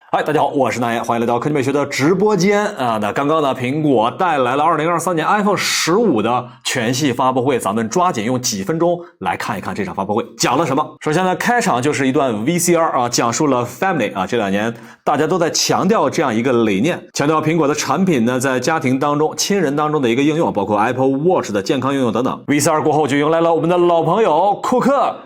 嗨，大家好，我是南岩，欢迎来到科技美学的直播间啊。那刚刚呢，苹果带来了2023年 iPhone 15的全系发布会，咱们抓紧用几分钟来看一看这场发布会讲了什么。首先呢，开场就是一段 VCR 啊，讲述了 Family 啊，这2年大家都在强调这样一个理念，强调苹果的产品呢在家庭当中、亲人当中的一个应用，包括 Apple Watch 的健康应用等等。VCR 过后就迎来了我们的老朋友库克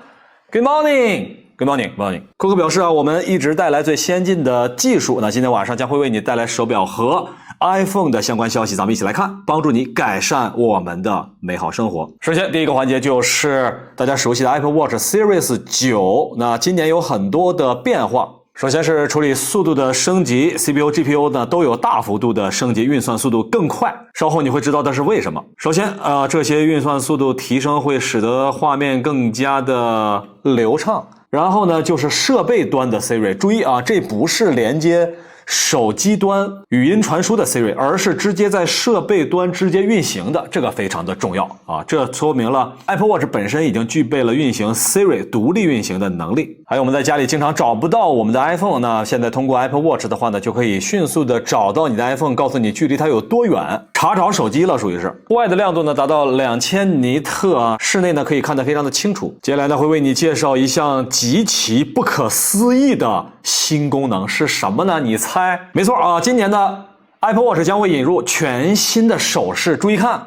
，Good morning。Good morning。库克表示啊，我们一直带来最先进的技术。那今天晚上将会为你带来手表和 iPhone 的相关消息，咱们一起来看，帮助你改善我们的美好生活。首先，第一个环节就是大家熟悉的 Apple Watch Series 9。那今年有很多的变化。首先是处理速度的升级 ，CPU、GPU 呢都有大幅度的升级，运算速度更快。稍后你会知道的是为什么。首先这些运算速度提升会使得画面更加的流畅。然后呢，就是设备端的 Siri， 注意啊，这不是连接手机端语音传输的 Siri， 而是直接在设备端直接运行的，这个非常的重要啊！这说明了 Apple Watch 本身已经具备了运行 Siri 独立运行的能力。还有我们在家里经常找不到我们的 iPhone， 那现在通过 Apple Watch 的话呢，就可以迅速的找到你的 iPhone， 告诉你距离它有多远，查找手机了，属于是。户外的亮度呢达到2000尼特啊，室内呢可以看得非常的清楚。接下来呢会为你介绍一项极其不可思议的新功能，是什么呢？你猜？没错啊，今年的 Apple Watch 将会引入全新的手势，注意看，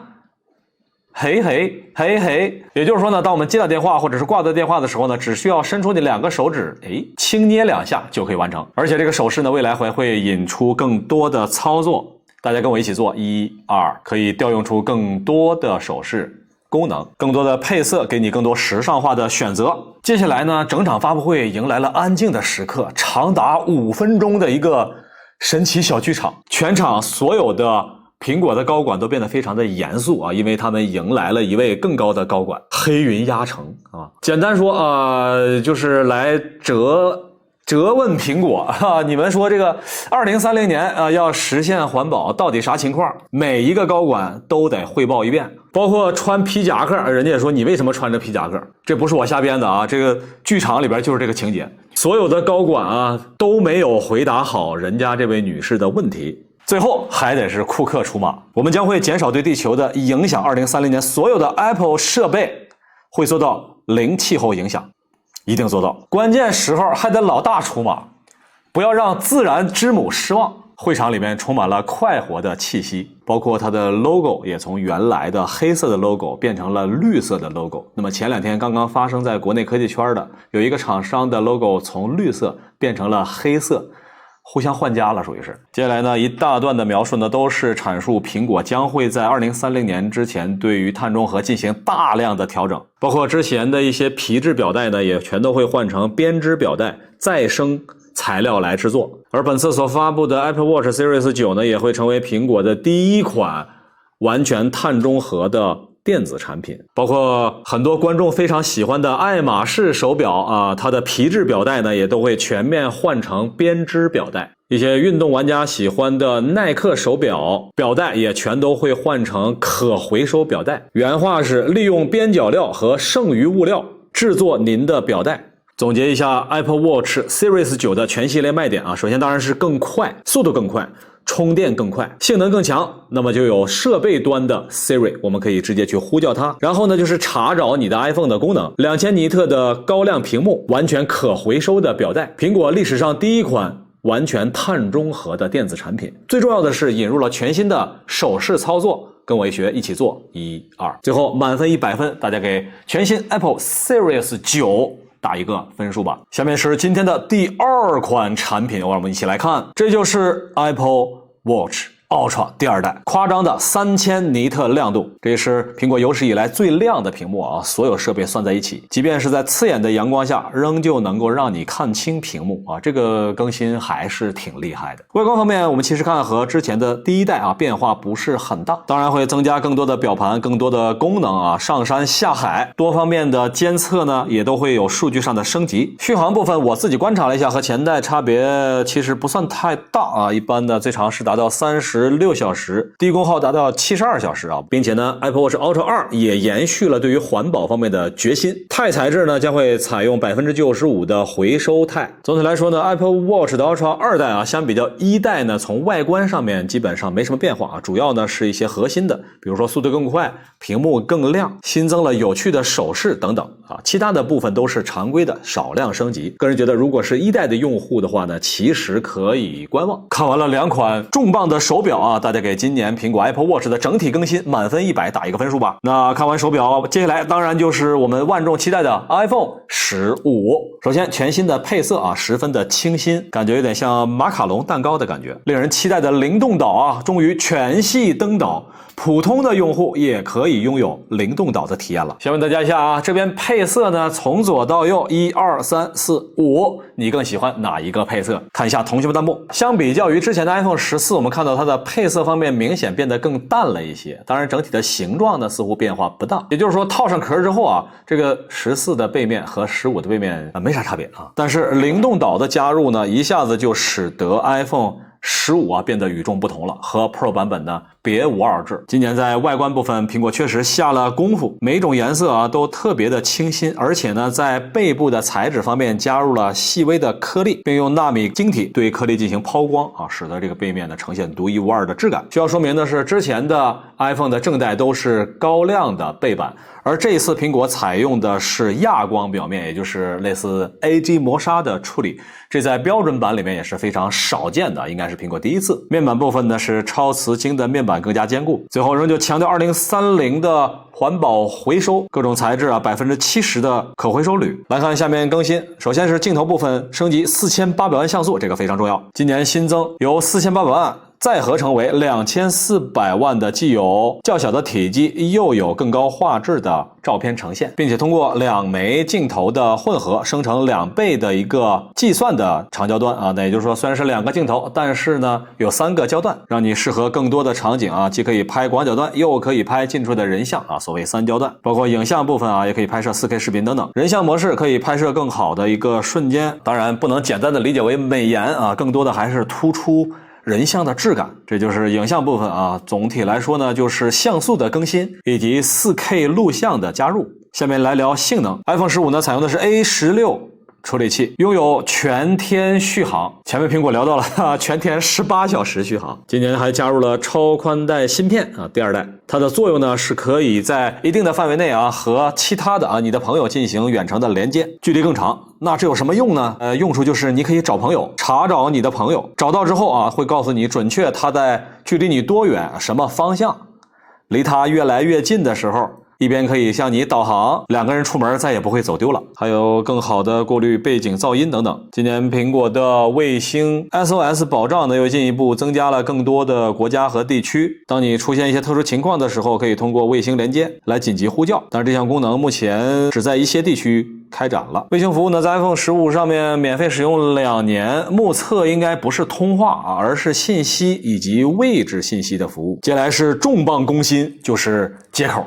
嘿嘿嘿嘿，也就是说呢，当我们接到电话或者是挂断电话的时候呢，只需要伸出你2个手指，轻捏2下就可以完成。而且这个手势呢，未来还会引出更多的操作，大家跟我一起做，1、2，可以调用出更多的手势功能，更多的配色，给你更多时尚化的选择。接下来呢，整场发布会迎来了安静的时刻，长达5分钟的一个神奇小剧场。全场所有的苹果的高管都变得非常的严肃啊，因为他们迎来了一位更高的高管，黑云压城啊。简单说就是来责问苹果你们说这个2030年要实现环保到底啥情况？每一个高管都得汇报一遍，包括穿皮夹克，人家也说你为什么穿着皮夹克？这不是我瞎编的啊，这个剧场里边就是这个情节。所有的高管都没有回答好人家这位女士的问题，最后还得是库克出马。我们将会减少对地球的影响，2030年所有的 Apple 设备会做到零气候影响。一定做到，关键时候还得老大出马，不要让自然之母失望。会场里面充满了快活的气息，包括它的 logo 也从原来的黑色的 logo 变成了绿色的 logo。那么前2天刚刚发生在国内科技圈的，有一个厂商的 logo 从绿色变成了黑色，互相换家了，属于是。接下来呢，一大段的描述呢，都是阐述苹果将会在2030年之前对于碳中和进行大量的调整，包括之前的一些皮质表带呢，也全都会换成编织表带，再生材料来制作。而本次所发布的 Apple Watch Series 9呢，也会成为苹果的第1款完全碳中和的电子产品，包括很多观众非常喜欢的爱马仕手表它的皮质表带呢也都会全面换成编织表带。一些运动玩家喜欢的耐克手表表带也全都会换成可回收表带。原话是利用边角料和剩余物料制作您的表带。总结一下 Apple Watch Series 9的全系列卖点首先当然是更快，速度更快，充电更快，性能更强。那么就有设备端的 Siri， 我们可以直接去呼叫它。然后呢，就是查找你的 iPhone 的功能，2000尼特的高亮屏幕，完全可回收的表带，苹果历史上第1款完全碳中和的电子产品。最重要的是引入了全新的手势操作，跟我一学，一起做，1、2。最后满分100分，大家给全新 Apple Series 9打一个分数吧。下面是今天的第2款产品，我们一起来看，这就是 Apple Watch Ultra 第2代，夸张的3000尼特亮度，这也是苹果有史以来最亮的屏幕所有设备算在一起，即便是在刺眼的阳光下，仍旧能够让你看清屏幕这个更新还是挺厉害的。外观方面，我们其实看和之前的第1代变化不是很大，当然会增加更多的表盘，更多的功能上山下海，多方面的监测呢也都会有数据上的升级。续航部分我自己观察了一下，和前代差别其实不算太大一般的最长是达到30 16小时，低功耗达到72小时啊，并且呢 Apple Watch Ultra 2也延续了对于环保方面的决心，钛材质呢将会采用95%的回收钛。总体来说呢 Apple Watch 的 Ultra 2代啊，相比较1代呢，从外观上面基本上没什么变化啊，主要呢是一些核心的，比如说速度更快，屏幕更亮，新增了有趣的手势等等啊，其他的部分都是常规的少量升级。个人觉得如果是1代的用户的话呢，其实可以观望。看完了2款重磅的手表啊，大家给今年苹果 Apple Watch 的整体更新满分100打一个分数吧。那看完手表，接下来当然就是我们万众期待的 iPhone 15。首先全新的配色啊，十分的清新，感觉有点像马卡龙蛋糕的感觉。令人期待的灵动岛啊，终于全系登岛，普通的用户也可以拥有灵动岛的体验了。先问大家一下啊，这边配色呢，从左到右1、2、3、4、5，你更喜欢哪一个配色？看一下同学们弹幕。相比较于之前的 iPhone 14，我们看到它的配色方面明显变得更淡了一些，当然整体的形状呢似乎变化不大。也就是说套上壳之后啊，这个14的背面和15的背面没啥差别啊。但是灵动岛的加入呢，一下子就使得 iPhone 15啊变得与众不同了，和 Pro 版本呢别无二致。今年在外观部分，苹果确实下了功夫，每一种颜色啊都特别的清新，而且呢在背部的材质方面加入了细微的颗粒，并用纳米晶体对颗粒进行抛光啊，使得这个背面呢呈现独一无二的质感。需要说明的是，之前的 iPhone 的正代都是高亮的背板，而这一次苹果采用的是亚光表面，也就是类似 AG 磨砂的处理，这在标准版里面也是非常少见的，应该是苹果第一次。面板部分呢是超瓷晶的面板，更加坚固。最后仍旧强调2030的环保回收，各种材质啊70%的可回收铝。来看下面更新，首先是镜头部分升级4800万像素，这个非常重要。今年新增由4800万再合成为2400万的，既有较小的体积，又有更高画质的照片呈现，并且通过2枚镜头的混合生成2倍的一个计算的长焦段啊，那也就是说虽然是2个镜头，但是呢有3个焦段，让你适合更多的场景啊，既可以拍广角段，又可以拍近处的人像啊，所谓3焦段。包括影像部分啊，也可以拍摄 4K 视频等等。人像模式可以拍摄更好的一个瞬间，当然不能简单的理解为美颜啊，更多的还是突出人像的质感，这就是影像部分啊。总体来说呢，就是像素的更新以及 4K 录像的加入。下面来聊性能。iPhone 15呢，采用的是 A16处理器，拥有全天续航。前面苹果聊到了全天18小时续航。今年还加入了超宽带芯片啊，第2代。它的作用呢是可以在一定的范围内啊和其他的你的朋友进行远程的连接，距离更长。那这有什么用呢？用处就是你可以找朋友，查找你的朋友，找到之后啊会告诉你准确他在距离你多远，什么方向。离他越来越近的时候，一边可以向你导航，2个人出门再也不会走丢了，还有更好的过滤背景噪音等等。今年苹果的卫星 SOS 保障呢又进一步增加了更多的国家和地区，当你出现一些特殊情况的时候，可以通过卫星连接来紧急呼叫，但是这项功能目前只在一些地区开展了。卫星服务呢在 iPhone 15上面免费使用2年，目测应该不是通话啊，而是信息以及位置信息的服务。接下来是重磅更新，就是接口。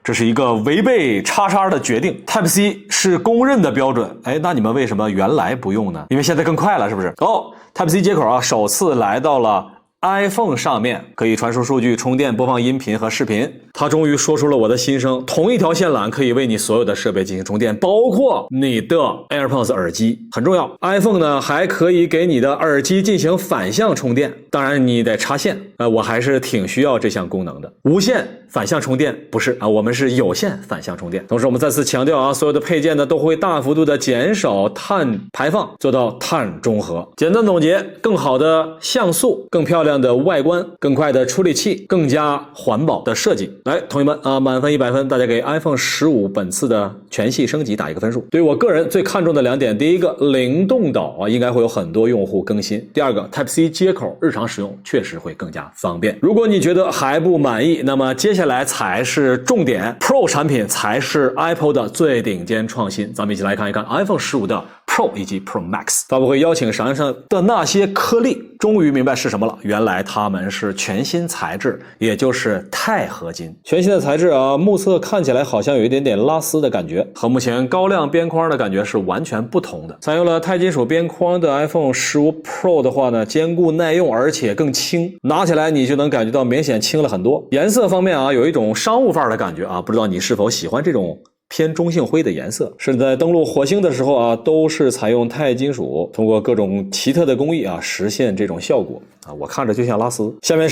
这是一个违背叉叉的决定 ，Type-C 是公认的标准。那你们为什么原来不用呢？因为现在更快了，是不是？Type-C 接口啊，首次来到了 iPhone 上面，可以传输数据、充电、播放音频和视频。它终于说出了我的心声，同一条线缆可以为你所有的设备进行充电，包括你的 AirPods 耳机，很重要。iPhone 呢还可以给你的耳机进行反向充电，当然你得插线。我还是挺需要这项功能的。无线反向充电不是啊，我们是有线反向充电。同时我们再次强调啊，所有的配件呢都会大幅度的减少碳排放，做到碳中和。简单总结，更好的像素，更漂亮的外观，更快的处理器，更加环保的设计。来，同学们啊，满分100分，大家给 iPhone 15本次的全系升级打一个分数。对于我个人最看重的2点，第一个，灵动岛啊，应该会有很多用户更新；第二个 Type-C 接口日常使用确实会更加方便。如果你觉得还不满意，那么接下来才是重点 ，Pro 产品才是 Apple 的最顶尖创新。咱们一起来看一看 iPhone 15的 Pro 以及 Pro Max。发布会邀请上的那些颗粒，终于明白是什么了。原来它们是全新材质，也就是钛合金。全新的材质啊，目测看起来好像有一点点拉丝的感觉，和目前高亮边框的感觉是完全不同的。采用了钛金属边框的 iPhone 15 Pro 的话呢，坚固耐用，而且更轻，拿起来你就能感觉到明显轻了很多。颜色方面啊，有一种商务范儿的感觉啊，不知道你是否喜欢这种偏中性灰的颜色。是在登陆火星的时候啊，都是采用钛金属，通过各种奇特的工艺啊，实现这种效果啊。我看着就像拉丝。下面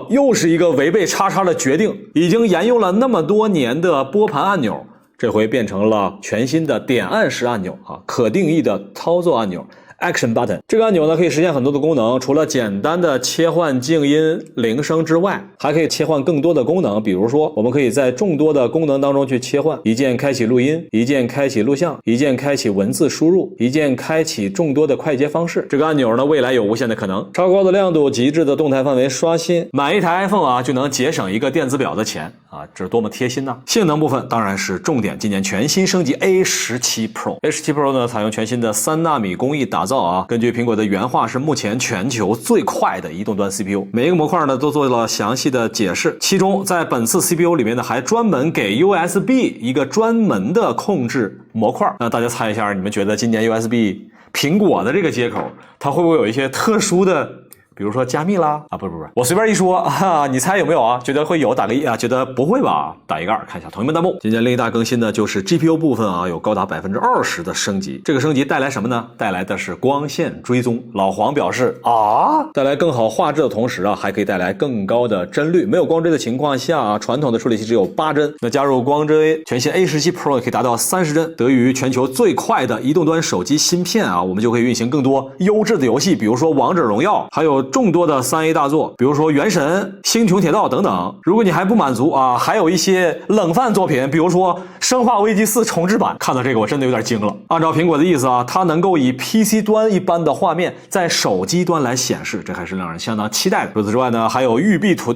又是一个违背叉叉的决定，已经沿用了那么多年的拨盘按钮，这回变成了全新的点按式按钮啊，可定义的操作按钮。Action Button 这个按钮呢，可以实现很多的功能，除了简单的切换静音铃声之外，还可以切换更多的功能。比如说，我们可以在众多的功能当中去切换，一键开启录音，一键开启录像，一键开启文字输入，一键开启众多的快捷方式。这个按钮呢，未来有无限的可能。超高的亮度，极致的动态范围刷新，买一台 iPhone 啊，就能节省一个电子表的钱啊，这是多么贴心呢！性能部分当然是重点，今年全新升级 A17 Pro。A17 Pro 呢，采用全新的3纳米工艺打造啊，根据苹果的原话，是目前全球最快的移动端 CPU。每一个模块呢都做了详细的解释，其中在本次 CPU 里面呢，还专门给 USB 一个专门的控制模块。那大家猜一下，你们觉得今年 USB 苹果的这个接口，它会不会有一些特殊的？比如说加密啦啊，不，我随便一说啊，你猜有没有啊？觉得会有打个1啊，觉得不会吧？打一个2，看一下同学们弹幕。今年另一大更新呢，就是 GPU 部分啊，有高达 20% 的升级。这个升级带来什么呢？带来的是光线追踪。老黄表示啊，带来更好画质的同时啊，还可以带来更高的帧率。没有光追的情况下啊，传统的处理器只有8帧，那加入光追，全新 A17 Pro 可以达到30帧。得益于全球最快的移动端手机芯片啊，我们就可以运行更多优质的游戏，比如说王者荣耀，还有众多的3A 大作，比如说原神、星穹铁道等等。如果你还不满足啊，还有一些冷饭作品，比如说生化危机4重置版。看到这个我真的有点惊了。按照苹果的意思啊，它能够以 PC 端一般的画面在手机端来显示，这还是让人相当期待的。除此之外呢，还有育碧土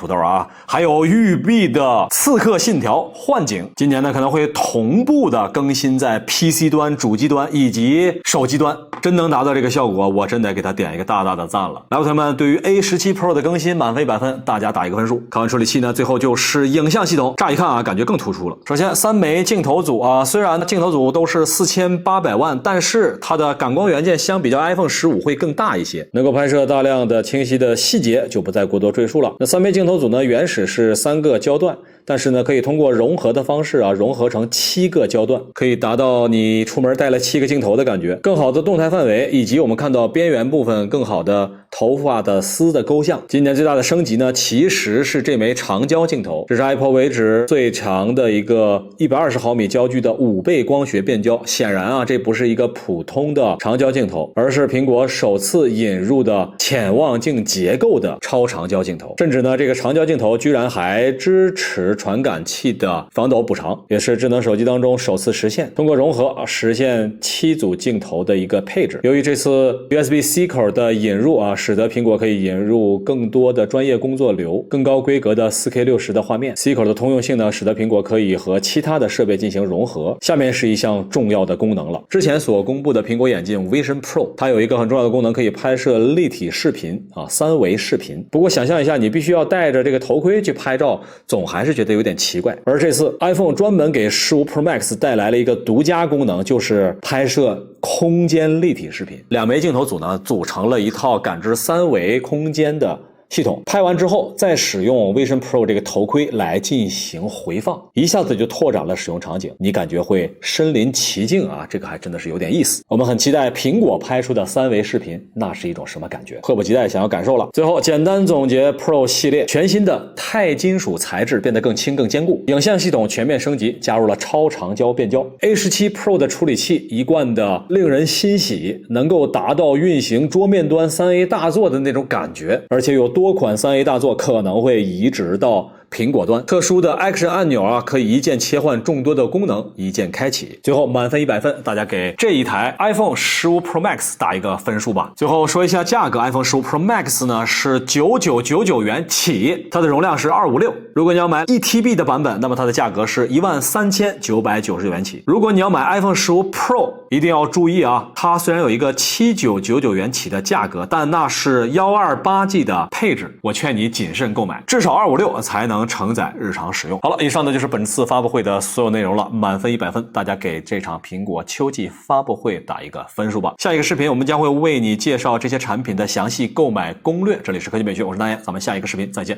豆啊，还有育碧的刺客信条幻景，今年呢可能会同步的更新在 PC 端、主机端以及手机端。真能达到这个效果，我真得给它点一个大大的赞了。来，朋友们，对于 A17 Pro 的更新满分100分，大家打一个分数。看完处理器呢，最后就是影像系统。乍一看啊，感觉更突出了。首先3枚镜头组啊，虽然镜头组都是4800万，但是它的感光元件相比较 iPhone 15会更大一些，能够拍摄大量的清晰的细节，就不再过多赘述了。那3枚镜头组呢，原始是3个焦段，但是呢，可以通过融合的方式啊，融合成7个焦段，可以达到你出门带了7个镜头的感觉，更好的动态范围，以及我们看到边缘部分更好的头发的丝的勾像。今年最大的升级呢，其实是这枚长焦镜头，这是 Apple 为止最长的一个120毫米焦距的5倍光学变焦。显然啊，这不是一个普通的长焦镜头，而是苹果首次引入的潜望镜结构的超长焦镜头。甚至呢，这个长焦镜头居然还支持传感器的防抖补偿，也是智能手机当中首次实现。通过融合实现7组镜头的一个配置。由于这次 USB-C 口的引入啊，使得苹果可以引入更多的专业工作流，更高规格的 4K60 的画面。C 口的通用性呢，使得苹果可以和其他的设备进行融合。下面是一项重要的功能了。之前所公布的苹果眼镜 Vision Pro， 它有一个很重要的功能，可以拍摄立体视频啊，3维视频。不过想象一下，你必须要戴着这个头盔去拍照，总还是觉得有点奇怪。而这次 iPhone 专门给15 Pro Max 带来了一个独家功能，就是拍摄空间立体视频。2枚镜头组呢，组成了一套感知3维空间的系统，拍完之后再使用 Vision Pro 这个头盔来进行回放，一下子就拓展了使用场景，你感觉会身临其境啊，这个还真的是有点意思。我们很期待苹果拍出的3维视频，那是一种什么感觉？迫不及待想要感受了。最后简单总结 Pro 系列，全新的钛金属材质变得更轻更坚固，影像系统全面升级，加入了超长焦变焦。A17 Pro 的处理器一贯的令人欣喜，能够达到运行桌面端3A 大作的那种感觉，而且有多款3A 大作可能会移植到苹果端。特殊的 Action 按钮啊，可以一键切换众多的功能，一键开启。最后满分100分，大家给这一台 iPhone 15 Pro Max 打一个分数吧。最后说一下价格 ，iPhone 15 Pro Max 呢是9999元起，它的容量是256。如果你要买1TB 的版本，那么它的价格是13990元起。如果你要买 iPhone 15 Pro，一定要注意啊，它虽然有一个7999元起的价格，但那是128G 的配置，我劝你谨慎购买，至少256才能承载日常使用。好了，以上呢就是本次发布会的所有内容了，满分100分，大家给这场苹果秋季发布会打一个分数吧。下一个视频我们将会为你介绍这些产品的详细购买攻略。这里是科技美学，我是大爷，咱们下一个视频再见。